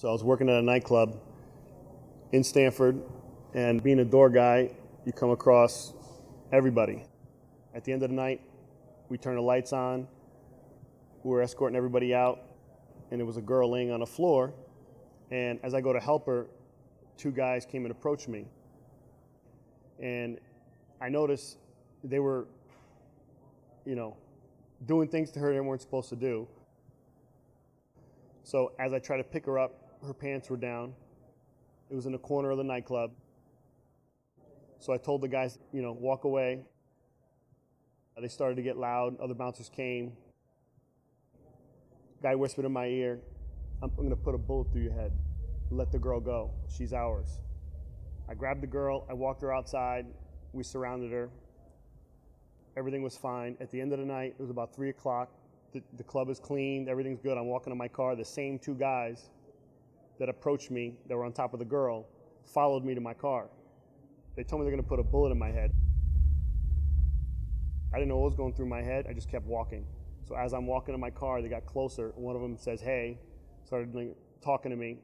So I was working at a nightclub in Stanford, and being a door guy, you come across everybody. At the end of the night, we turned the lights on, we were escorting everybody out, and there was a girl laying on the floor, and as I go to help her, two guys came and approached me. And I noticed they were, doing things to her they weren't supposed to do. So as I tried to pick her up, her pants were down. It was in the corner of the nightclub. So I told the guys, walk away. They started to get loud. Other bouncers came. Guy whispered in my ear, I'm going to put a bullet through your head. Let the girl go. She's ours. I grabbed the girl. I walked her outside. We surrounded her. Everything was fine. At the end of the night, it was about 3 o'clock. The club is clean. Everything's good. I'm walking to my car. The same two guys that approached me, that were on top of the girl, followed me to my car. They told me they're going to put a bullet in my head. I didn't know what was going through my head. I just kept walking. So as I'm walking to my car, they got closer. One of them says, hey, started talking to me.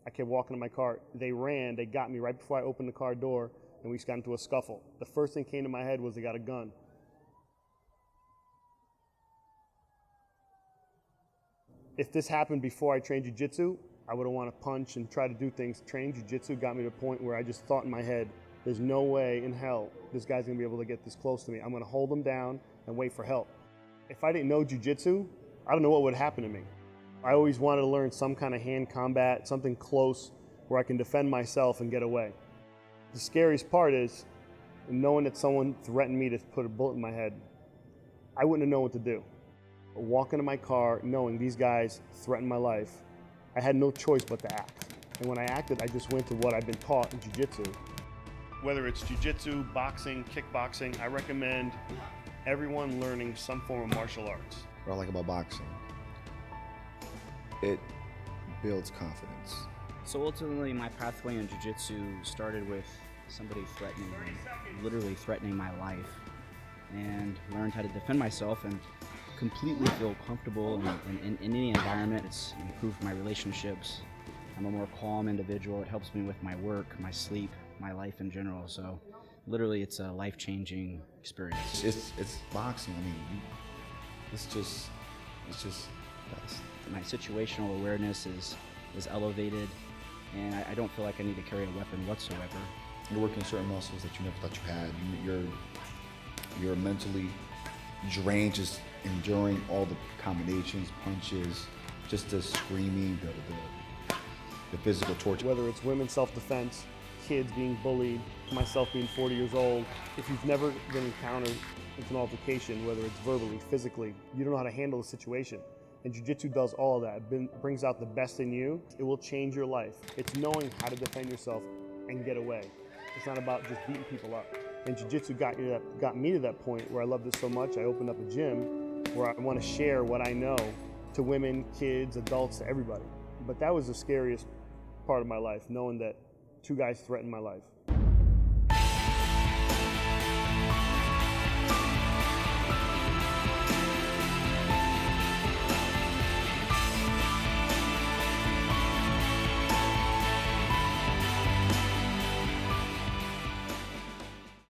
I kept walking to my car. They ran. They got me right before I opened the car door, and we just got into a scuffle. The first thing came to my head was they got a gun. If this happened before I trained jiu-jitsu, I would have wanted to punch and try to do things. Training jiu-jitsu got me to a point where I just thought in my head, there's no way in hell this guy's gonna be able to get this close to me. I'm gonna hold him down and wait for help. If I didn't know jiu-jitsu, I don't know what would happen to me. I always wanted to learn some kind of hand combat, something close where I can defend myself and get away. The scariest part is knowing that someone threatened me to put a bullet in my head. I wouldn't have known what to do. Walking to my car, knowing these guys threatened my life, I had no choice but to act. And when I acted, I just went to what I've been taught in jiu-jitsu. Whether it's jiu-jitsu, boxing, kickboxing, I recommend everyone learning some form of martial arts. What I like about boxing, it builds confidence. So ultimately, my pathway in jiu-jitsu started with somebody threatening me, literally threatening my life, and learned how to defend myself and completely feel comfortable in any environment. It's improved my relationships. I'm a more calm individual. It helps me with my work, my sleep, my life in general. So literally it's a life-changing experience. It's boxing. I mean, it's just best. My situational awareness is elevated, and I don't feel like I need to carry a weapon whatsoever. You're working certain muscles that you never thought you had. You're mentally drained, just enduring all the combinations, punches, just the screaming, the physical torture. Whether it's women's self-defense, kids being bullied, myself being 40 years old, if you've never been encountered with an altercation, whether it's verbally, physically, you don't know how to handle the situation. And jiu-jitsu does all of that. It brings out the best in you. It will change your life. It's knowing how to defend yourself and get away. It's not about just beating people up. And jiu-jitsu got me to that point where I loved it so much, I opened up a gym where I want to share what I know to women, kids, adults, to everybody. But that was the scariest part of my life, knowing that two guys threatened my life.